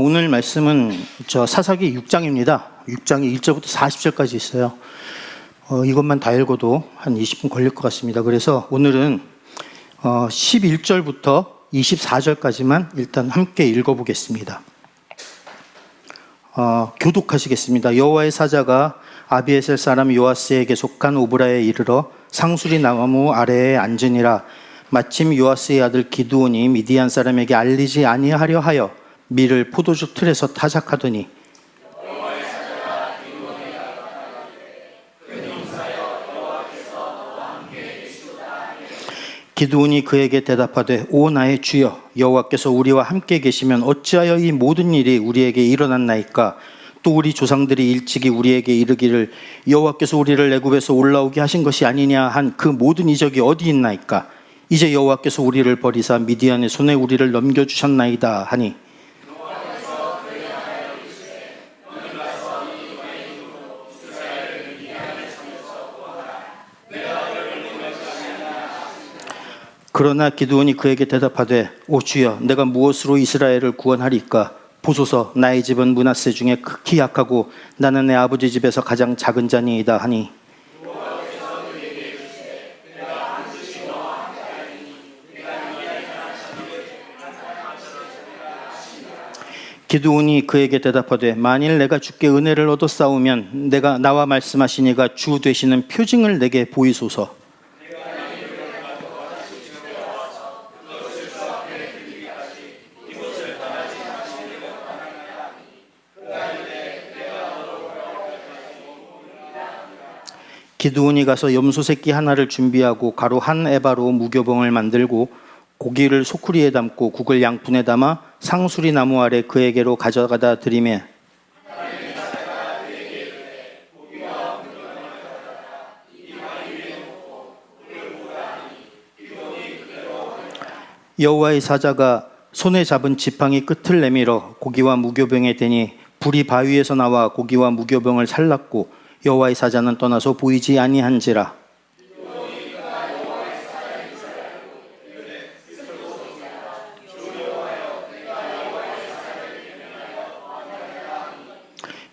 오늘 말씀은 사사기 6장입니다. 6장이 1절부터 40절까지 있어요. 이것만 다 읽어도 한 20분 걸릴 것 같습니다. 그래서 오늘은 11절부터 24절까지만 일단 함께 읽어보겠습니다. 교독하시겠습니다. 여호와의 사자가 아비에셀 사람 요아스에게 속한 오브라에 이르러 상수리 나무 아래에 앉으니라. 마침 요아스의 아들 기드온이 미디안 사람에게 알리지 아니하려 하여 밀을 포도주 틀에서 타작하더니 기드온이 그에게 대답하되 오 나의 주여 여호와께서 우리와 함께 계시면 어찌하여 이 모든 일이 우리에게 일어났나이까. 또 우리 조상들이 일찍이 우리에게 이르기를 여호와께서 우리를 애굽에서 올라오게 하신 것이 아니냐 한 그 모든 이적이 어디 있나이까. 이제 여호와께서 우리를 버리사 미디안의 손에 우리를 넘겨주셨나이다 하니 그러나 기드온이 그에게 대답하되 오 주여 내가 무엇으로 이스라엘을 구원하리까. 보소서 나의 집은 므낫세 중에 극히 약하고 나는 내 아버지 집에서 가장 작은 자니이다 하니 기드온이 그에게 대답하되 만일 내가 주께 은혜를 얻어 싸우면 내가 나와 말씀하시니가 주 되시는 표징을 내게 보이소서. 기드온이 가서 염소 새끼 하나를 준비하고 가로 한 에바로 무교병을 만들고 고기를 소쿠리에 담고 국을 양푼에 담아 상수리 나무 아래 그에게로 가져가다 드리매 여호와의 사자가 손에 잡은 지팡이 끝을 내밀어 고기와 무교병에 대니 불이 바위에서 나와 고기와 무교병을 살랐고 여호와의 사자는 떠나서 보이지 아니한지라.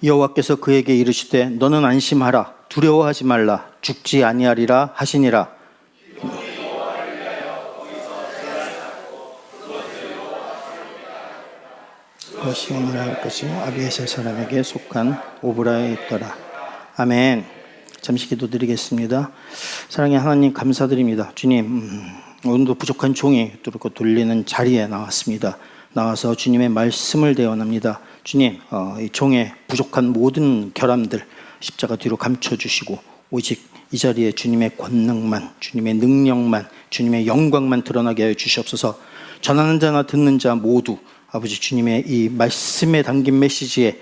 여호와께서 그에게 이르시되 너는 안심하라 두려워하지 말라 죽지 아니하리라 하시니라. 그것이 오늘 할 것이 아비에셀 사람에게 속한 오브라에 있더라. 아멘. 잠시 기도드리겠습니다. 사랑의 하나님 감사드립니다. 주님, 오늘도 부족한 종이 뚫고 돌리는 자리에 나왔습니다. 나와서 주님의 말씀을 대언합니다. 주님, 이 종의 부족한 모든 결함들 십자가 뒤로 감춰주시고 오직 이 자리에 주님의 권능만, 주님의 능력만, 주님의 영광만 드러나게 하여 주시옵소서. 전하는 자나 듣는 자 모두 아버지 주님의 이 말씀에 담긴 메시지에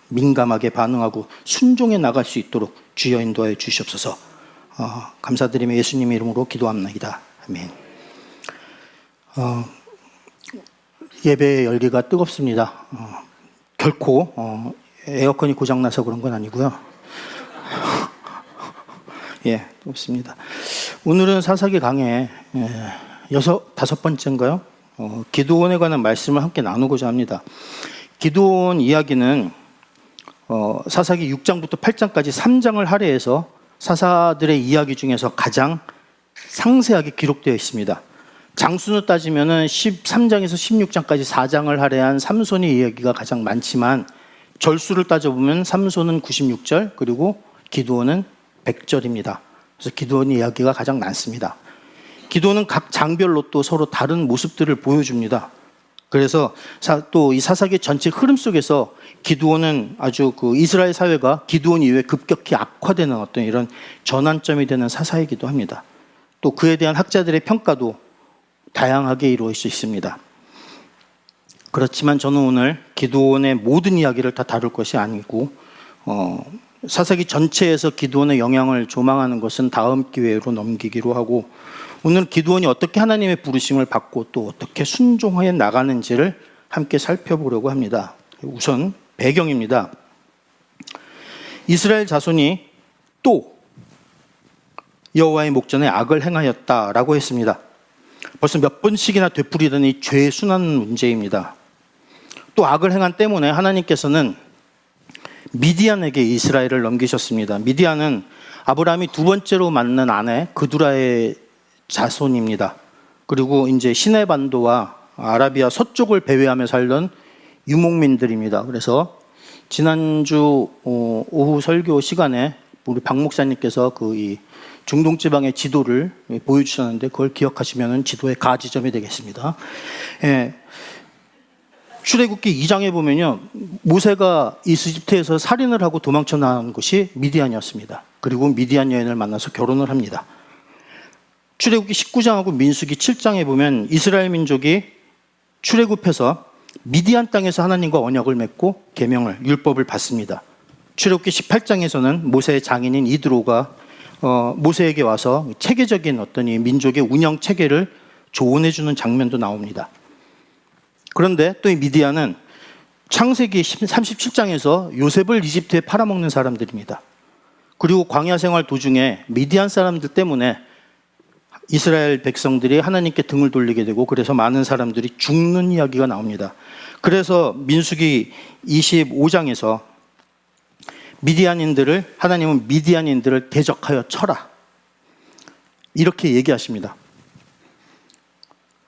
민감하게 반응하고 순종해 나갈 수 있도록 주여 인도하여 주시옵소서. 감사드리며 예수님의 이름으로 기도합니다. 아멘. 예배의 열기가 뜨겁습니다. 결코 에어컨이 고장나서 그런 건 아니고요. 예, 뜨겁습니다. 오늘은 사사기 강의 5번째인가요? 기드온에 관한 말씀을 함께 나누고자 합니다. 기드온 이야기는 사사기 6장부터 8장까지 3장을 할애해서 사사들의 이야기 중에서 가장 상세하게 기록되어 있습니다. 장수로 따지면 13장에서 16장까지 4장을 할애한 삼손의 이야기가 가장 많지만 절수를 따져보면 삼손은 96절 그리고 기드온은 100절입니다. 그래서 기드온의 이야기가 가장 많습니다. 기드온은 각 장별로 또 서로 다른 모습들을 보여줍니다. 그래서 또 이 사사기 전체 흐름 속에서 기드온은 아주 이스라엘 사회가 기드온 이후에 급격히 악화되는 어떤 이런 전환점이 되는 사사이기도 합니다. 또 그에 대한 학자들의 평가도 다양하게 이루어질 수 있습니다. 그렇지만 저는 오늘 기드온의 모든 이야기를 다 다룰 것이 아니고 사사기 전체에서 기드온의 영향을 조망하는 것은 다음 기회로 넘기기로 하고 오늘 기드온이 어떻게 하나님의 부르심을 받고 또 어떻게 순종해 나가는지를 함께 살펴보려고 합니다. 우선 배경입니다. 이스라엘 자손이 또 여호와의 목전에 악을 행하였다라고 했습니다. 벌써 몇 번씩이나 되풀이되는 이 죄의 순환 문제입니다. 또 악을 행한 때문에 하나님께서는 미디안에게 이스라엘을 넘기셨습니다. 미디안은 아브라함이 두 번째로 만난 아내 그두라의 자손입니다. 그리고 이제 시내 반도와 아라비아 서쪽을 배회하며 살던 유목민들입니다. 그래서 지난주 오후 설교 시간에 우리 박 목사님께서 이 중동 지방의 지도를 보여주셨는데 그걸 기억하시면 지도의 가지점이 되겠습니다. 예. 출애굽기 2장에 보면요, 모세가 이집트에서 살인을 하고 도망쳐 나온 곳이 미디안이었습니다. 그리고 미디안 여인을 만나서 결혼을 합니다. 출애굽기 19장하고 민수기 7장에 보면 이스라엘 민족이 출애굽해서 미디안 땅에서 하나님과 언약을 맺고 계명을 율법을 받습니다. 출애굽기 18장에서는 모세의 장인인 이드로가 모세에게 와서 체계적인 어떤 이 민족의 운영 체계를 조언해 주는 장면도 나옵니다. 그런데 또 이 미디안은 창세기 37장에서 요셉을 이집트에 팔아먹는 사람들입니다. 그리고 광야 생활 도중에 미디안 사람들 때문에 이스라엘 백성들이 하나님께 등을 돌리게 되고 그래서 많은 사람들이 죽는 이야기가 나옵니다. 그래서 민수기 25장에서 하나님은 미디안인들을 대적하여 쳐라, 이렇게 얘기하십니다.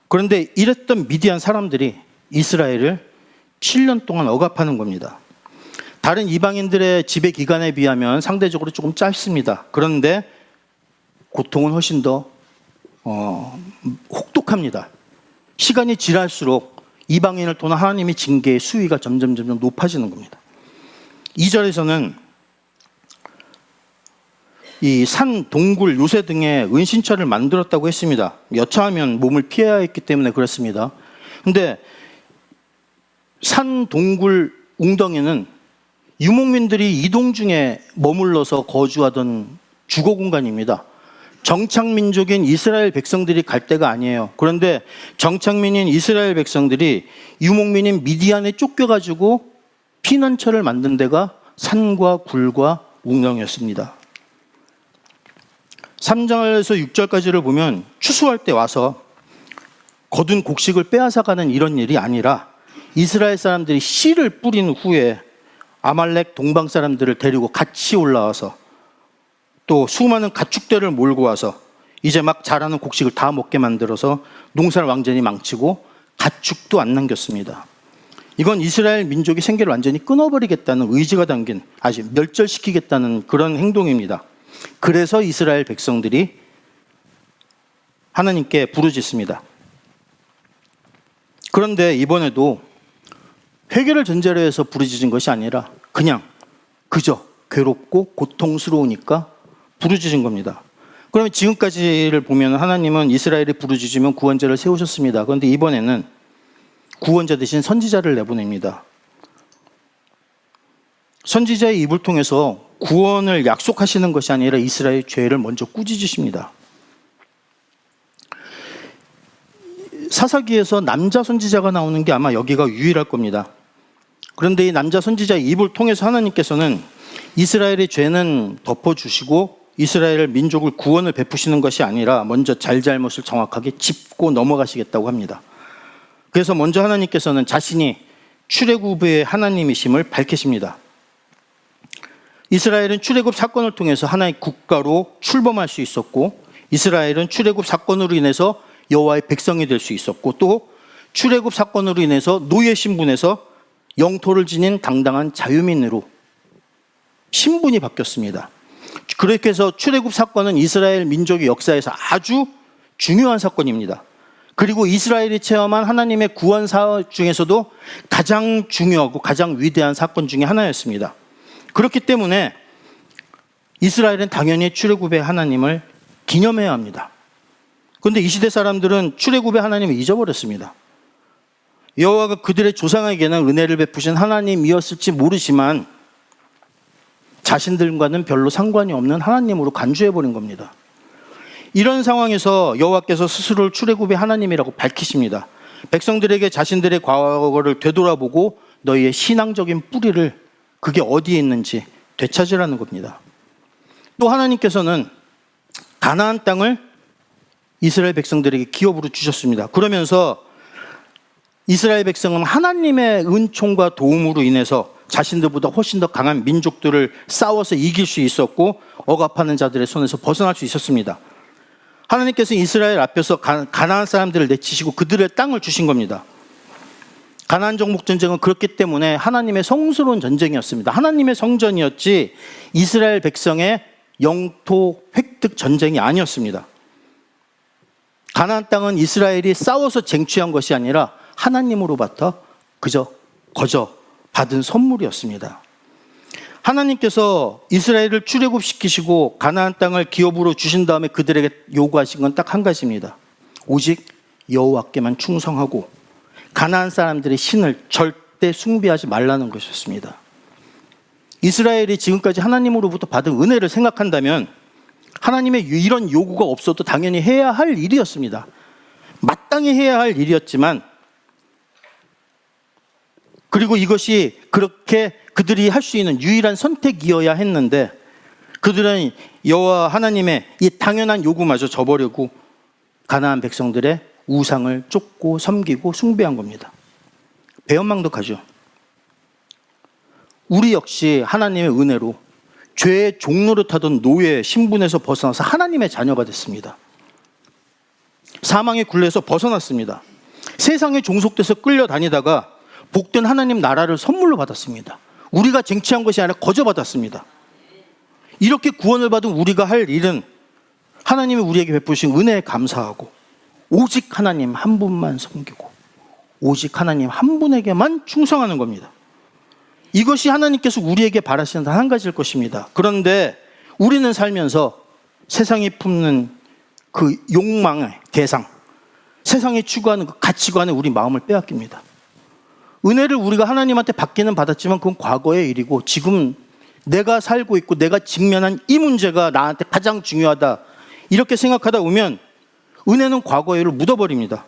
그런데 이랬던 미디안 사람들이 이스라엘을 7년 동안 억압하는 겁니다. 다른 이방인들의 지배 기간에 비하면 상대적으로 조금 짧습니다. 그런데 고통은 훨씬 더 혹독합니다. 시간이 지날수록 이방인을 통한 하나님의 징계의 수위가 점점 높아지는 겁니다. 2절에서는 이 산, 동굴, 요새 등의 은신처를 만들었다고 했습니다. 여차하면 몸을 피해야 했기 때문에 그렇습니다. 근데 산, 동굴, 웅덩이는 유목민들이 이동 중에 머물러서 거주하던 주거 공간입니다. 정착민족인 이스라엘 백성들이 갈 데가 아니에요. 그런데 정착민인 이스라엘 백성들이 유목민인 미디안에 쫓겨가지고 피난처를 만든 데가 산과 굴과 웅덩이였습니다. 3절에서 6절까지를 보면 추수할 때 와서 거둔 곡식을 빼앗아가는 이런 일이 아니라 이스라엘 사람들이 씨를 뿌린 후에 아말렉 동방 사람들을 데리고 같이 올라와서 또 수많은 가축들을 몰고 와서 이제 막 자라는 곡식을 다 먹게 만들어서 농사를 완전히 망치고 가축도 안 남겼습니다. 이건 이스라엘 민족의 생계를 완전히 끊어버리겠다는 의지가 담긴, 아주 멸절시키겠다는 그런 행동입니다. 그래서 이스라엘 백성들이 하나님께 부르짖습니다. 그런데 이번에도 회개를 전제로 해서 부르짖은 것이 아니라 그저 괴롭고 고통스러우니까 부르짖은 겁니다. 그러면 지금까지를 보면 하나님은 이스라엘이 부르짖으면 구원자를 세우셨습니다. 그런데 이번에는 구원자 대신 선지자를 내보냅니다. 선지자의 입을 통해서 구원을 약속하시는 것이 아니라 이스라엘의 죄를 먼저 꾸짖으십니다. 사사기에서 남자 선지자가 나오는 게 아마 여기가 유일할 겁니다. 그런데 이 남자 선지자의 입을 통해서 하나님께서는 이스라엘의 죄는 덮어주시고 이스라엘 민족을 구원을 베푸시는 것이 아니라 먼저 잘잘못을 정확하게 짚고 넘어가시겠다고 합니다. 그래서 먼저 하나님께서는 자신이 출애굽의 하나님이심을 밝히십니다. 이스라엘은 출애굽 사건을 통해서 하나의 국가로 출범할 수 있었고, 이스라엘은 출애굽 사건으로 인해서 여호와의 백성이 될 수 있었고, 또 출애굽 사건으로 인해서 노예 신분에서 영토를 지닌 당당한 자유민으로 신분이 바뀌었습니다. 그렇게 해서 출애굽 사건은 이스라엘 민족의 역사에서 아주 중요한 사건입니다. 그리고 이스라엘이 체험한 하나님의 구원 사역 중에서도 가장 중요하고 가장 위대한 사건 중에 하나였습니다. 그렇기 때문에 이스라엘은 당연히 출애굽의 하나님을 기념해야 합니다. 그런데 이 시대 사람들은 출애굽의 하나님을 잊어버렸습니다. 여호와가 그들의 조상에게는 은혜를 베푸신 하나님이었을지 모르지만 자신들과는 별로 상관이 없는 하나님으로 간주해버린 겁니다. 이런 상황에서 여호와께서 스스로를 출애굽의 하나님이라고 밝히십니다. 백성들에게 자신들의 과거를 되돌아보고 너희의 신앙적인 뿌리를 그게 어디에 있는지 되찾으라는 겁니다. 또 하나님께서는 가나안 땅을 이스라엘 백성들에게 기업으로 주셨습니다. 그러면서 이스라엘 백성은 하나님의 은총과 도움으로 인해서 자신들보다 훨씬 더 강한 민족들을 싸워서 이길 수 있었고 억압하는 자들의 손에서 벗어날 수 있었습니다. 하나님께서 이스라엘 앞에서 가나안 사람들을 내치시고 그들의 땅을 주신 겁니다. 가나안 정복 전쟁은 그렇기 때문에 하나님의 성스러운 전쟁이었습니다. 하나님의 성전이었지 이스라엘 백성의 영토 획득 전쟁이 아니었습니다. 가나안 땅은 이스라엘이 싸워서 쟁취한 것이 아니라 하나님으로부터 거저 받은 선물이었습니다. 하나님께서 이스라엘을 출애굽시키시고 가나안 땅을 기업으로 주신 다음에 그들에게 요구하신 건 딱 한 가지입니다. 오직 여호와께만 충성하고 가나안 사람들의 신을 절대 숭배하지 말라는 것이었습니다. 이스라엘이 지금까지 하나님으로부터 받은 은혜를 생각한다면 하나님의 이런 요구가 없어도 당연히 해야 할 일이었습니다. 마땅히 해야 할 일이었지만, 그리고 이것이 그렇게 그들이 할 수 있는 유일한 선택이어야 했는데 그들은 여호와 하나님의 이 당연한 요구마저 저버리고 가나안 백성들의 우상을 쫓고 섬기고 숭배한 겁니다. 배은망덕하죠. 우리 역시 하나님의 은혜로 죄의 종노릇하던 노예 신분에서 벗어나서 하나님의 자녀가 됐습니다. 사망의 굴레에서 벗어났습니다. 세상에 종속돼서 끌려다니다가 복된 하나님 나라를 선물로 받았습니다. 우리가 쟁취한 것이 아니라 거저 받았습니다. 이렇게 구원을 받은 우리가 할 일은 하나님이 우리에게 베푸신 은혜에 감사하고 오직 하나님 한 분만 섬기고 오직 하나님 한 분에게만 충성하는 겁니다. 이것이 하나님께서 우리에게 바라시는 단 한 가지일 것입니다. 그런데 우리는 살면서 세상이 품는 그 욕망의 대상, 세상이 추구하는 그 가치관에 우리 마음을 빼앗깁니다. 은혜를 우리가 하나님한테 받기는 받았지만 그건 과거의 일이고 지금 내가 살고 있고 내가 직면한 이 문제가 나한테 가장 중요하다, 이렇게 생각하다 보면 은혜는 과거의 일을 묻어버립니다.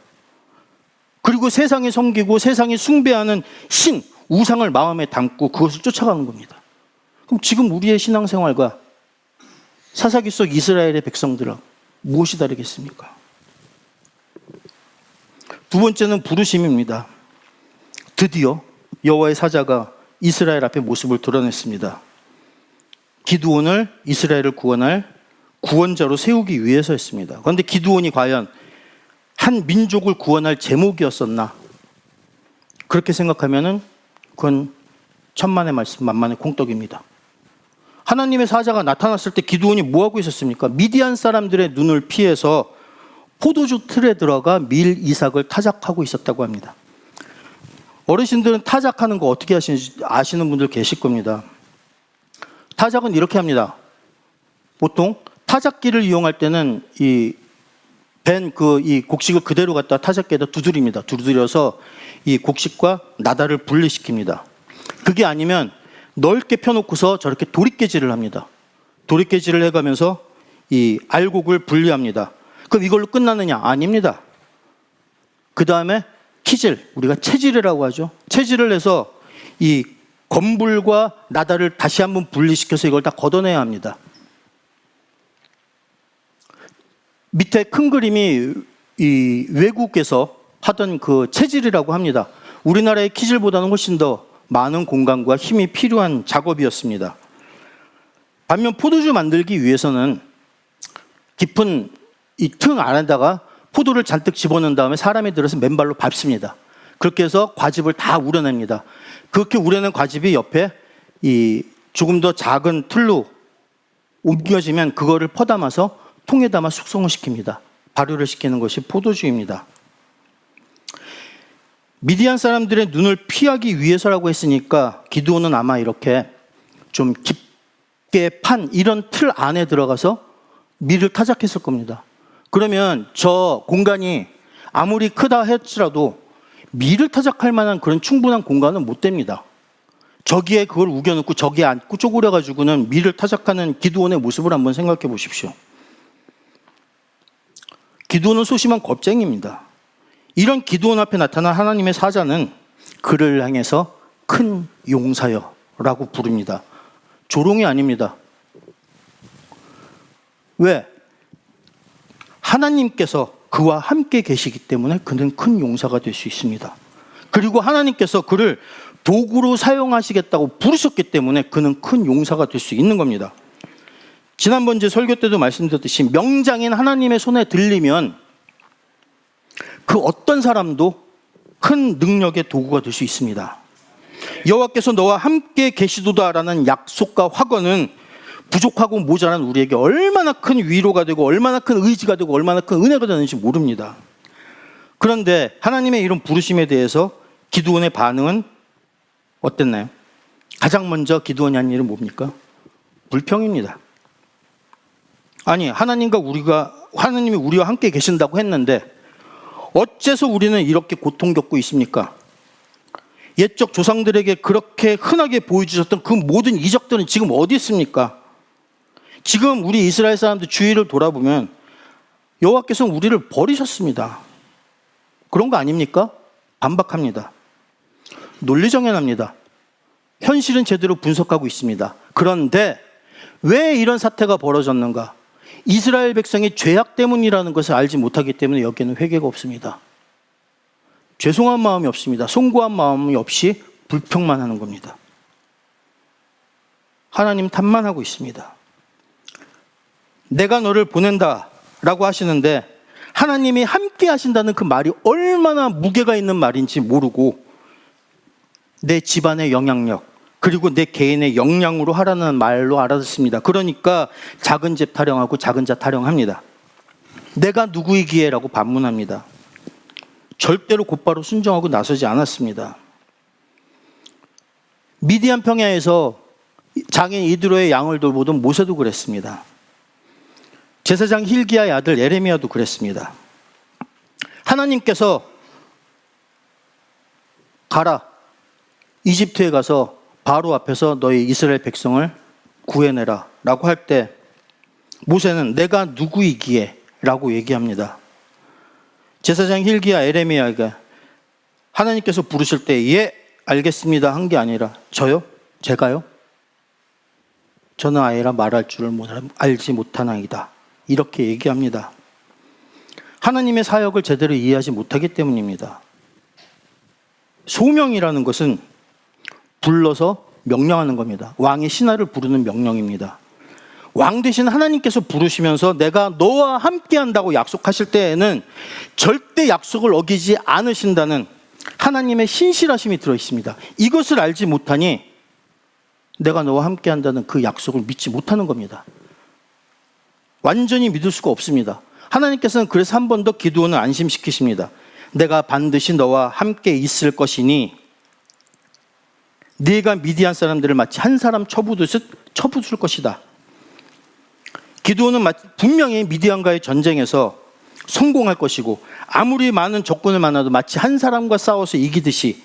그리고 세상에 섬기고 세상에 숭배하는 신, 우상을 마음에 담고 그것을 쫓아가는 겁니다. 그럼 지금 우리의 신앙생활과 사사기 속 이스라엘의 백성들은 무엇이 다르겠습니까? 두 번째는 부르심입니다. 드디어 여호와의 사자가 이스라엘 앞에 모습을 드러냈습니다. 기드온을 이스라엘을 구원할 구원자로 세우기 위해서였습니다. 그런데 기드온이 과연 한 민족을 구원할 제목이었었나? 그렇게 생각하면은 그건 천만의 말씀 만만의 콩떡입니다. 하나님의 사자가 나타났을 때 기드온이 뭐하고 있었습니까? 미디안 사람들의 눈을 피해서 포도주 틀에 들어가 밀 이삭을 타작하고 있었다고 합니다. 어르신들은 타작하는 거 어떻게 하시는지 아시는 분들 계실 겁니다. 타작은 이렇게 합니다. 보통 타작기를 이용할 때는 이 곡식을 그대로 갖다 타작기에다 두드립니다. 두드려서 이 곡식과 나다를 분리시킵니다. 그게 아니면 넓게 펴놓고서 저렇게 도릿개질을 합니다. 도릿개질을 해가면서 이 알곡을 분리합니다. 그럼 이걸로 끝나느냐? 아닙니다. 그 다음에 키질, 우리가 체질이라고 하죠. 체질을 해서 이 건불과 나다를 다시 한번 분리시켜서 이걸 다 걷어내야 합니다. 밑에 큰 그림이 이 외국에서 하던 그 체질이라고 합니다. 우리나라의 키질보다는 훨씬 더 많은 공간과 힘이 필요한 작업이었습니다. 반면 포도주 만들기 위해서는 깊은 이 틈 안에다가 포도를 잔뜩 집어넣은 다음에 사람이 들어서 맨발로 밟습니다. 그렇게 해서 과즙을 다 우려냅니다. 그렇게 우려낸 과즙이 옆에 이 조금 더 작은 틀로 옮겨지면 그거를 퍼담아서 통에 담아 숙성을 시킵니다. 발효를 시키는 것이 포도주입니다. 미디안 사람들의 눈을 피하기 위해서라고 했으니까 기드온은 아마 이렇게 좀 깊게 판 이런 틀 안에 들어가서 밀을 타작했을 겁니다. 그러면 저 공간이 아무리 크다 할지라도 밀을 타작할 만한 그런 충분한 공간은 못 됩니다. 저기에 그걸 우겨놓고 저기에 앉고 쪼그려가지고는 밀을 타작하는 기드온의 모습을 한번 생각해 보십시오. 기드온은 소심한 겁쟁이입니다. 이런 기드온 앞에 나타난 하나님의 사자는 그를 향해서 큰 용사여라고 부릅니다. 조롱이 아닙니다. 왜? 하나님께서 그와 함께 계시기 때문에 그는 큰 용사가 될 수 있습니다. 그리고 하나님께서 그를 도구로 사용하시겠다고 부르셨기 때문에 그는 큰 용사가 될 수 있는 겁니다. 지난번 제 설교 때도 말씀드렸듯이 명장인 하나님의 손에 들리면 그 어떤 사람도 큰 능력의 도구가 될 수 있습니다. 여호와께서 너와 함께 계시도다라는 약속과 확언은 부족하고 모자란 우리에게 얼마나 큰 위로가 되고 얼마나 큰 의지가 되고 얼마나 큰 은혜가 되는지 모릅니다. 그런데 하나님의 이런 부르심에 대해서 기드온의 반응은 어땠나요? 가장 먼저 기드온이 한 일은 뭡니까? 불평입니다. 아니, 하나님이 우리와 함께 계신다고 했는데 어째서 우리는 이렇게 고통 겪고 있습니까? 옛적 조상들에게 그렇게 흔하게 보여주셨던 그 모든 이적들은 지금 어디 있습니까? 지금 우리 이스라엘 사람들 주위를 돌아보면 여호와께서는 우리를 버리셨습니다. 그런 거 아닙니까? 반박합니다. 논리정연합니다. 현실은 제대로 분석하고 있습니다. 그런데 왜 이런 사태가 벌어졌는가? 이스라엘 백성의 죄악 때문이라는 것을 알지 못하기 때문에 여기에는 회개가 없습니다. 죄송한 마음이 없습니다. 송구한 마음이 없이 불평만 하는 겁니다. 하나님 탓만 하고 있습니다. 내가 너를 보낸다 라고 하시는데 하나님이 함께 하신다는 그 말이 얼마나 무게가 있는 말인지 모르고 내 집안의 영향력 그리고 내 개인의 역량으로 하라는 말로 알아듣습니다. 그러니까 작은 집 타령하고 작은 자 타령합니다. 내가 누구이기에 라고 반문합니다. 절대로 곧바로 순종하고 나서지 않았습니다. 미디안 평야에서 장인 이드로의 양을 돌보던 모세도 그랬습니다. 제사장 hil기야의 아들 예레미야도 그랬습니다. 하나님께서 가라, 이집트에 가서 바로 앞에서 너희 이스라엘 백성을 구해내라 라고 할 때 모세는 내가 누구이기에 라고 얘기합니다. 제사장 hil기야 예레미야가 하나님께서 부르실 때 예 알겠습니다 한 게 아니라 저요? 제가요? 저는 아이라 말할 줄을 알지 못하나이다 이렇게 얘기합니다. 하나님의 사역을 제대로 이해하지 못하기 때문입니다. 소명이라는 것은 불러서 명령하는 겁니다. 왕의 신하를 부르는 명령입니다. 왕 대신 하나님께서 부르시면서 내가 너와 함께 한다고 약속하실 때에는 절대 약속을 어기지 않으신다는 하나님의 신실하심이 들어있습니다. 이것을 알지 못하니 내가 너와 함께 한다는 그 약속을 믿지 못하는 겁니다. 완전히 믿을 수가 없습니다. 하나님께서는 그래서 한 번 더 기드온을 안심시키십니다. 내가 반드시 너와 함께 있을 것이니 네가 미디안 사람들을 마치 한 사람 쳐부수듯 쳐부술 것이다. 기드온은 분명히 미디안과의 전쟁에서 성공할 것이고 아무리 많은 적군을 만나도 마치 한 사람과 싸워서 이기듯이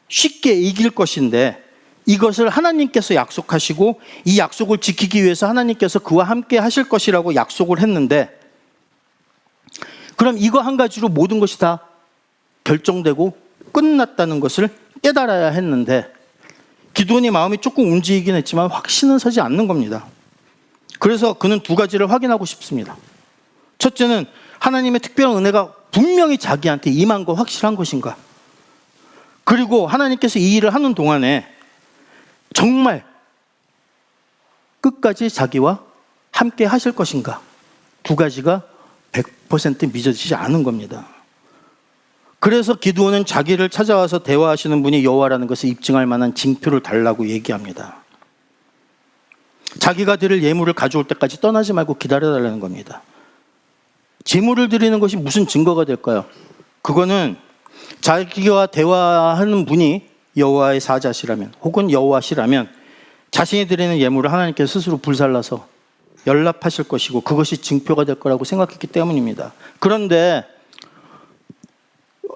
쉽게 이길 것인데 이것을 하나님께서 약속하시고 이 약속을 지키기 위해서 하나님께서 그와 함께 하실 것이라고 약속을 했는데 그럼 이거 한 가지로 모든 것이 다 결정되고 끝났다는 것을 깨달아야 했는데 기드온이 마음이 조금 움직이긴 했지만 확신은 서지 않는 겁니다. 그래서 그는 두 가지를 확인하고 싶습니다. 첫째는 하나님의 특별한 은혜가 분명히 자기한테 임한 거 확실한 것인가? 그리고 하나님께서 이 일을 하는 동안에 정말 끝까지 자기와 함께 하실 것인가? 두 가지가 100% 믿어지지 않은 겁니다. 그래서 기드온은 자기를 찾아와서 대화하시는 분이 여호와라는 것을 입증할 만한 징표를 달라고 얘기합니다. 자기가 드릴 예물을 가져올 때까지 떠나지 말고 기다려달라는 겁니다. 제물을 드리는 것이 무슨 증거가 될까요? 그거는 자기와 대화하는 분이 여호와의 사자시라면 혹은 여호와시라면 자신이 드리는 예물을 하나님께서 스스로 불살라서 연락하실 것이고 그것이 증표가 될 거라고 생각했기 때문입니다. 그런데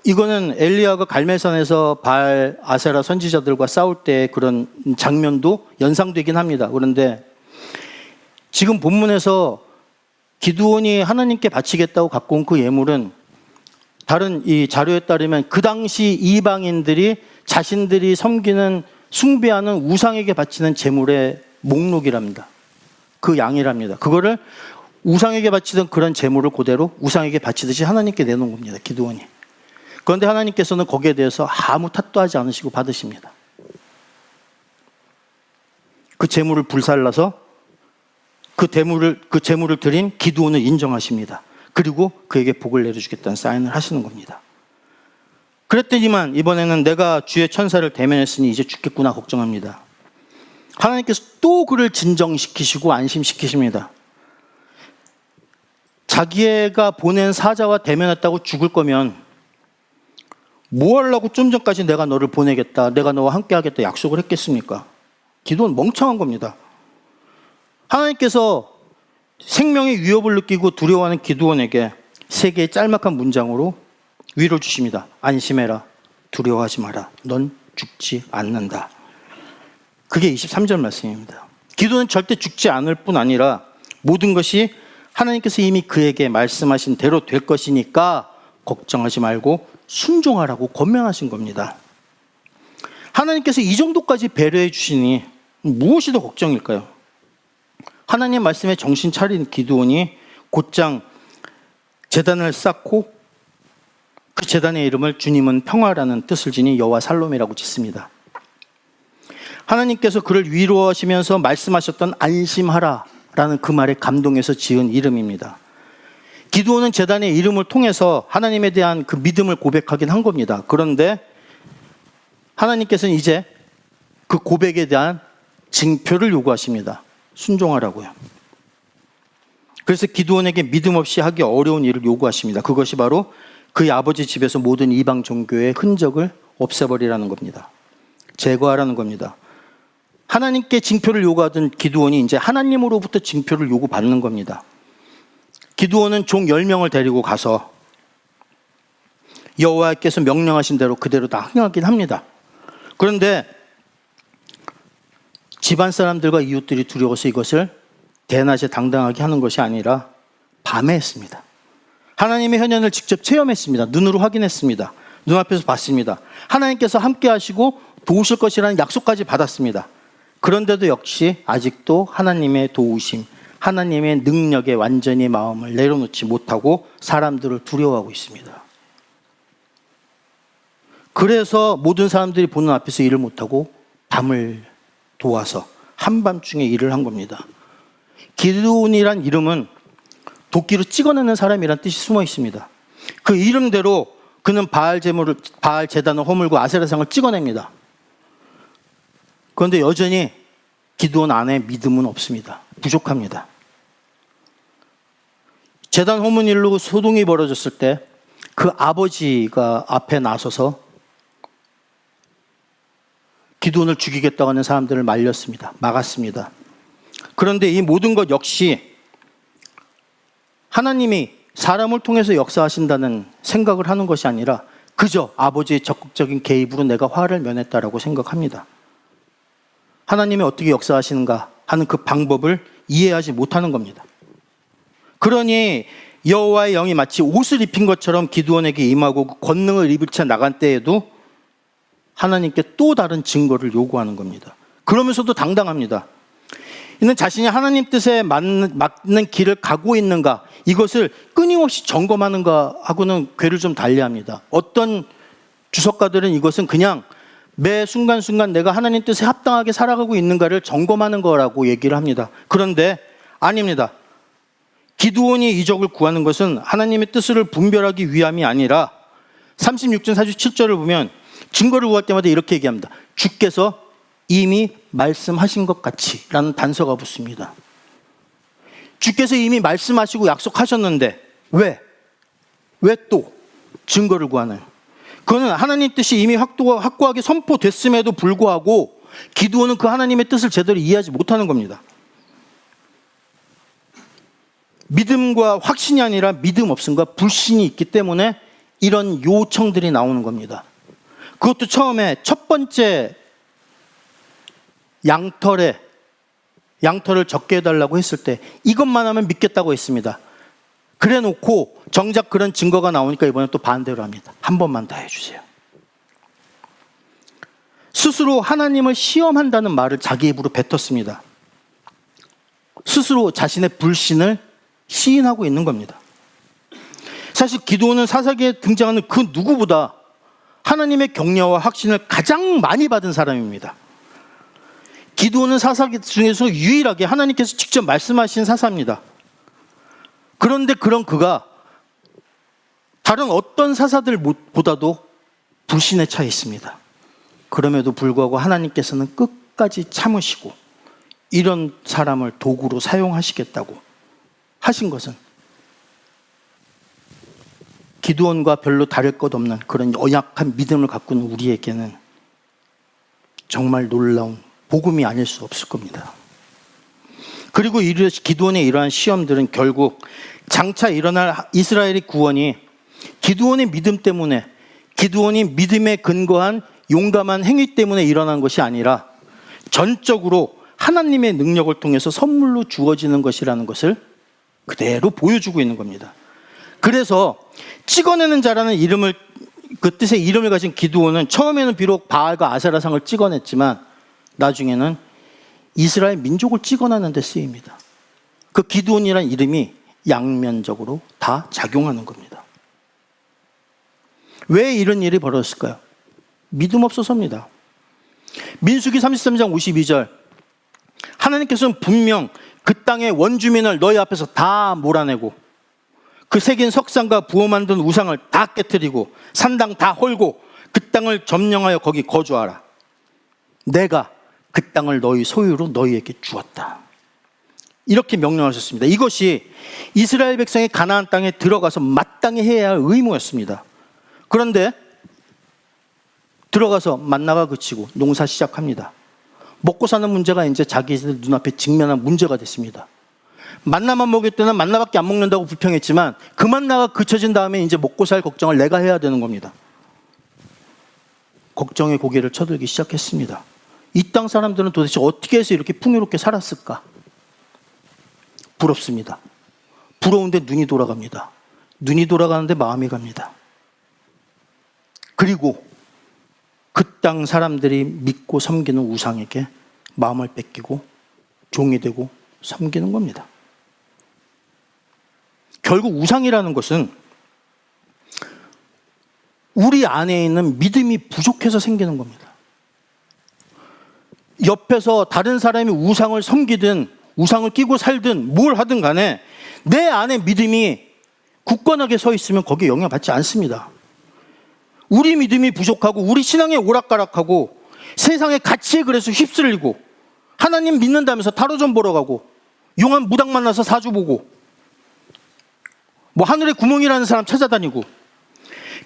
이거는 엘리야가 갈멜산에서 바알, 아세라 선지자들과 싸울 때 그런 장면도 연상되긴 합니다. 그런데 지금 본문에서 기드온이 하나님께 바치겠다고 갖고 온 그 예물은 다른 이 자료에 따르면 그 당시 이방인들이 자신들이 섬기는 숭배하는 우상에게 바치는 제물의 목록이랍니다. 그 양이랍니다. 그거를 우상에게 바치던 그런 제물을 그대로 우상에게 바치듯이 하나님께 내놓은 겁니다. 기드온이. 그런데 하나님께서는 거기에 대해서 아무 탓도 하지 않으시고 받으십니다. 그 재물을 불살라서 그 재물을 드린 기드온을 인정하십니다. 그리고 그에게 복을 내려주겠다는 사인을 하시는 겁니다. 그랬더니만 이번에는 내가 주의 천사를 대면했으니 이제 죽겠구나 걱정합니다. 하나님께서 또 그를 진정시키시고 안심시키십니다. 자기가 보낸 사자와 대면했다고 죽을 거면 뭐 하려고 좀 전까지 내가 너를 보내겠다, 내가 너와 함께 하겠다 약속을 했겠습니까? 기도는 멍청한 겁니다. 하나님께서 생명의 위협을 느끼고 두려워하는 기드온에게 3개의 짤막한 문장으로 위로 주십니다. 안심해라. 두려워하지 마라. 넌 죽지 않는다. 그게 23절 말씀입니다. 기도는 절대 죽지 않을 뿐 아니라 모든 것이 하나님께서 이미 그에게 말씀하신 대로 될 것이니까 걱정하지 말고 순종하라고 권면하신 겁니다. 하나님께서 이 정도까지 배려해 주시니 무엇이 더 걱정일까요? 하나님 말씀에 정신 차린 기드온이 곧장 제단을 쌓고 그 제단의 이름을 주님은 평화라는 뜻을 지닌 여호와 살롬이라고 짓습니다. 하나님께서 그를 위로하시면서 말씀하셨던 안심하라 라는 그 말에 감동해서 지은 이름입니다. 기드온은 제단의 이름을 통해서 하나님에 대한 그 믿음을 고백하긴 한 겁니다. 그런데 하나님께서는 이제 그 고백에 대한 징표를 요구하십니다. 순종하라고요. 그래서 기드온에게 믿음 없이 하기 어려운 일을 요구하십니다. 그것이 바로 그의 아버지 집에서 모든 이방 종교의 흔적을 없애버리라는 겁니다. 제거하라는 겁니다. 하나님께 징표를 요구하던 기드온이 이제 하나님으로부터 징표를 요구받는 겁니다. 기드온은 종 10명을 데리고 가서 여호와께서 명령하신 대로 그대로 다 행하긴 합니다. 그런데 집안 사람들과 이웃들이 두려워서 이것을 대낮에 당당하게 하는 것이 아니라 밤에 했습니다. 하나님의 현현을 직접 체험했습니다. 눈으로 확인했습니다. 눈앞에서 봤습니다. 하나님께서 함께 하시고 도우실 것이라는 약속까지 받았습니다. 그런데도 역시 아직도 하나님의 도우심, 하나님의 능력에 완전히 마음을 내려놓지 못하고 사람들을 두려워하고 있습니다. 그래서 모든 사람들이 보는 앞에서 일을 못하고 밤을 도와서 한밤중에 일을 한 겁니다. 기드온이란 이름은 도끼로 찍어내는 사람이란 뜻이 숨어 있습니다. 그 이름대로 그는 바알 제단을 허물고 아세라상을 찍어냅니다. 그런데 여전히 기드온 안에 믿음은 없습니다. 부족합니다. 제단 허문 일로 소동이 벌어졌을 때 그 아버지가 앞에 나서서 기드온을 죽이겠다고 하는 사람들을 말렸습니다. 막았습니다. 그런데 이 모든 것 역시 하나님이 사람을 통해서 역사하신다는 생각을 하는 것이 아니라 그저 아버지의 적극적인 개입으로 내가 화를 면했다라고 생각합니다. 하나님이 어떻게 역사하시는가 하는 그 방법을 이해하지 못하는 겁니다. 그러니 여호와의 영이 마치 옷을 입힌 것처럼 기드온에게 임하고 그 권능을 입을 채 나간 때에도 하나님께 또 다른 증거를 요구하는 겁니다. 그러면서도 당당합니다. 이는 자신이 하나님 뜻에 맞는 길을 가고 있는가, 이것을 끊임없이 점검하는가 하고는 궤를 좀 달리합니다. 어떤 주석가들은 이것은 그냥 매 순간순간 내가 하나님 뜻에 합당하게 살아가고 있는가를 점검하는 거라고 얘기를 합니다. 그런데 아닙니다. 기드온이 이적을 구하는 것은 하나님의 뜻을 분별하기 위함이 아니라 36절 47절을 보면 증거를 구할 때마다 이렇게 얘기합니다. 주께서 이미 말씀하신 것 같이 라는 단서가 붙습니다. 주께서 이미 말씀하시고 약속하셨는데 왜 또 증거를 구하나요? 그거는 하나님 뜻이 이미 확고하게 선포됐음에도 불구하고 기드온은 그 하나님의 뜻을 제대로 이해하지 못하는 겁니다. 믿음과 확신이 아니라 믿음 없음과 불신이 있기 때문에 이런 요청들이 나오는 겁니다. 그것도 처음에 첫 번째 양털을 적게 해달라고 했을 때 이것만 하면 믿겠다고 했습니다. 그래 놓고 정작 그런 증거가 나오니까 이번에 또 반대로 합니다. 한 번만 더 해주세요. 스스로 하나님을 시험한다는 말을 자기 입으로 뱉었습니다. 스스로 자신의 불신을 시인하고 있는 겁니다. 사실 기드온은 사사기에 등장하는 그 누구보다 하나님의 격려와 확신을 가장 많이 받은 사람입니다. 기드온은 사사기 중에서 유일하게 하나님께서 직접 말씀하신 사사입니다. 그런데 그런 그가 다른 어떤 사사들보다도 불신에 차 있습니다. 그럼에도 불구하고 하나님께서는 끝까지 참으시고 이런 사람을 도구로 사용하시겠다고 하신 것은 기드온과 별로 다를 것 없는 그런 연약한 믿음을 갖고 있는 우리에게는 정말 놀라운 복음이 아닐 수 없을 겁니다. 그리고 기드온의 이러한 시험들은 결국 장차 일어날 이스라엘의 구원이 기드온의 믿음 때문에, 기드온이 믿음에 근거한 용감한 행위 때문에 일어난 것이 아니라 전적으로 하나님의 능력을 통해서 선물로 주어지는 것이라는 것을 그대로 보여주고 있는 겁니다. 그래서 찍어내는 자라는 이름을, 그 뜻의 이름을 가진 기드온은 처음에는 비록 바알과 아세라상을 찍어냈지만 나중에는 이스라엘 민족을 찍어내는 데 쓰입니다. 그 기드온이라는 이름이 양면적으로 다 작용하는 겁니다. 왜 이런 일이 벌어졌을까요? 믿음 없어서입니다. 민수기 33장 52절, 하나님께서는 분명 그 땅의 원주민을 너희 앞에서 다 몰아내고 그 새긴 석상과 부어 만든 우상을 다 깨뜨리고 산당 다 헐고 그 땅을 점령하여 거기 거주하라. 내가 그 땅을 너희 소유로 너희에게 주었다. 이렇게 명령하셨습니다. 이것이 이스라엘 백성이 가나안 땅에 들어가서 마땅히 해야 할 의무였습니다. 그런데 들어가서 만나가 그치고 농사 시작합니다. 먹고 사는 문제가 이제 자기들 눈앞에 직면한 문제가 됐습니다. 만나만 먹을 때는 만나밖에 안 먹는다고 불평했지만 그 만나가 그쳐진 다음에 이제 먹고 살 걱정을 내가 해야 되는 겁니다. 걱정의 고개를 쳐들기 시작했습니다. 이 땅 사람들은 도대체 어떻게 해서 이렇게 풍요롭게 살았을까? 부럽습니다. 부러운데 눈이 돌아갑니다. 눈이 돌아가는데 마음이 갑니다. 그리고 그 땅 사람들이 믿고 섬기는 우상에게 마음을 뺏기고 종이 되고 섬기는 겁니다. 결국 우상이라는 것은 우리 안에 있는 믿음이 부족해서 생기는 겁니다. 옆에서 다른 사람이 우상을 섬기든 우상을 끼고 살든 뭘 하든 간에 내 안에 믿음이 굳건하게 서 있으면 거기에 영향받지 않습니다. 우리 믿음이 부족하고 우리 신앙에 오락가락하고 세상의 가치에 그래서 휩쓸리고 하나님 믿는다면서 타로 좀 보러 가고 용한 무당 만나서 사주 보고 뭐 하늘에 구멍이라는 사람 찾아다니고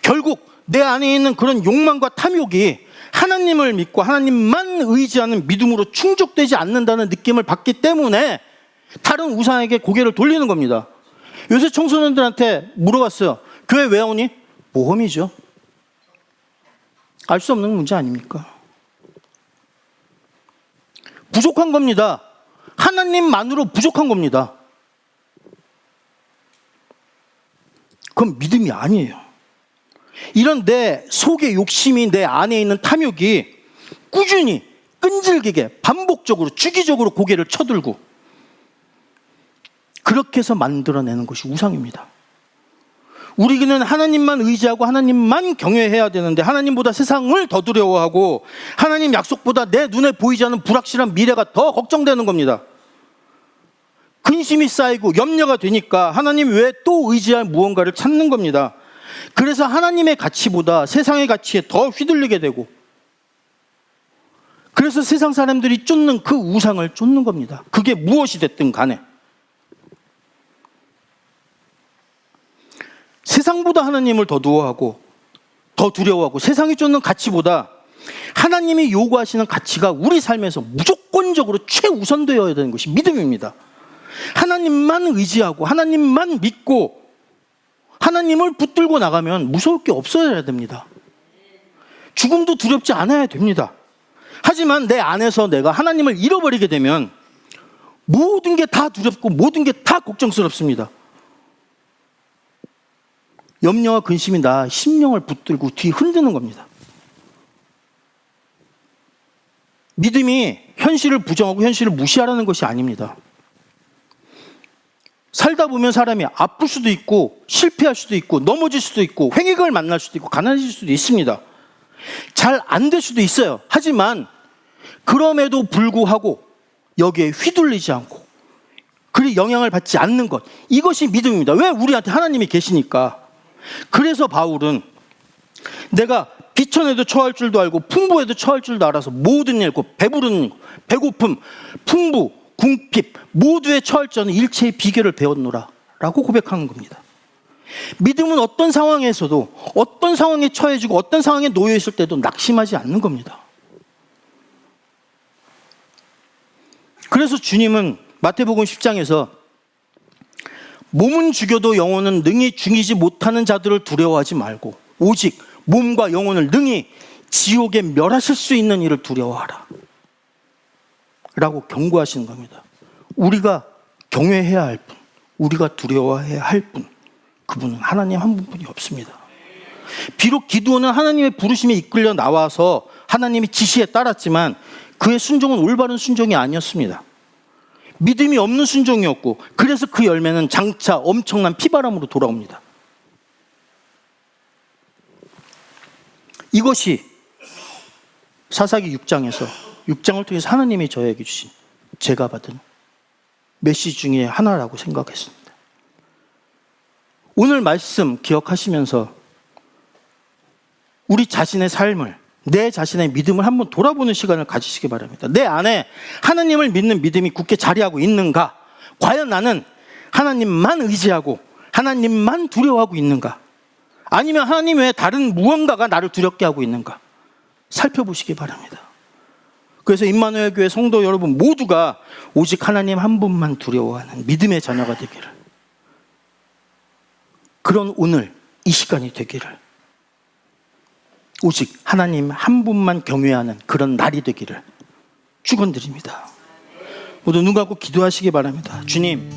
결국 내 안에 있는 그런 욕망과 탐욕이 하나님을 믿고 하나님만 의지하는 믿음으로 충족되지 않는다는 느낌을 받기 때문에 다른 우상에게 고개를 돌리는 겁니다. 요새 청소년들한테 물어봤어요. 교회 왜 오니? 모험이죠. 알 수 없는 문제 아닙니까? 부족한 겁니다. 하나님만으로 부족한 겁니다. 그건 믿음이 아니에요. 이런 내 속의 욕심이, 내 안에 있는 탐욕이 꾸준히 끈질기게 반복적으로 주기적으로 고개를 쳐들고 그렇게 해서 만들어내는 것이 우상입니다. 우리는 하나님만 의지하고 하나님만 경외해야 되는데 하나님보다 세상을 더 두려워하고 하나님 약속보다 내 눈에 보이지 않는 불확실한 미래가 더 걱정되는 겁니다. 근심이 쌓이고 염려가 되니까 하나님 외에 또 의지할 무언가를 찾는 겁니다. 그래서 하나님의 가치보다 세상의 가치에 더 휘둘리게 되고 그래서 세상 사람들이 쫓는 그 우상을 쫓는 겁니다. 그게 무엇이 됐든 간에. 세상보다 하나님을 더 두려워하고 더 두려워하고 세상이 쫓는 가치보다 하나님이 요구하시는 가치가 우리 삶에서 무조건적으로 최우선되어야 되는 것이 믿음입니다. 하나님만 의지하고 하나님만 믿고 하나님을 붙들고 나가면 무서울 게 없어야 됩니다. 죽음도 두렵지 않아야 됩니다. 하지만 내 안에서 내가 하나님을 잃어버리게 되면 모든 게 다 두렵고 모든 게 다 걱정스럽습니다. 염려와 근심이 나 심령을 붙들고 뒤 흔드는 겁니다. 믿음이 현실을 부정하고 현실을 무시하라는 것이 아닙니다. 살다 보면 사람이 아플 수도 있고 실패할 수도 있고 넘어질 수도 있고 횡익을 만날 수도 있고 가난해질 수도 있습니다. 잘 안 될 수도 있어요. 하지만 그럼에도 불구하고 여기에 휘둘리지 않고 그리 영향을 받지 않는 것, 이것이 믿음입니다. 왜? 우리한테 하나님이 계시니까. 그래서 바울은 내가 비천에도 처할 줄도 알고 풍부에도 처할 줄도 알아서 모든 일, 배부른, 배고픔, 풍부, 궁핍 모두에 처할 줄 아는 일체의 비결을 배웠노라 라고 고백하는 겁니다. 믿음은 어떤 상황에서도 어떤 상황에 처해지고 어떤 상황에 놓여 있을 때도 낙심하지 않는 겁니다. 그래서 주님은 마태복음 10장에서 몸은 죽여도 영혼은 능히 죽이지 못하는 자들을 두려워하지 말고 오직 몸과 영혼을 능히 지옥에 멸하실 수 있는 이를 두려워하라 라고 경고하시는 겁니다. 우리가 경외해야 할 분, 우리가 두려워해야 할 분, 그분은 하나님 한 분뿐이 없습니다. 비록 기드온은 하나님의 부르심에 이끌려 나와서 하나님의 지시에 따랐지만 그의 순종은 올바른 순종이 아니었습니다. 믿음이 없는 순종이었고, 그래서 그 열매는 장차 엄청난 피바람으로 돌아옵니다. 이것이 사사기 6장을 통해서 하나님이 저에게 주신 제가 받은 메시지 중에 하나라고 생각했습니다. 오늘 말씀 기억하시면서 우리 자신의 삶을, 내 자신의 믿음을 한번 돌아보는 시간을 가지시기 바랍니다. 내 안에 하나님을 믿는 믿음이 굳게 자리하고 있는가? 과연 나는 하나님만 의지하고 하나님만 두려워하고 있는가? 아니면 하나님 외에 다른 무언가가 나를 두렵게 하고 있는가? 살펴보시기 바랍니다. 그래서 임마누엘 교회 성도 여러분 모두가 오직 하나님 한 분만 두려워하는 믿음의 자녀가 되기를, 그런 오늘 이 시간이 되기를, 오직 하나님 한 분만 경외하는 그런 날이 되기를 축원드립니다. 모두 눈 감고 기도하시기 바랍니다. 주님,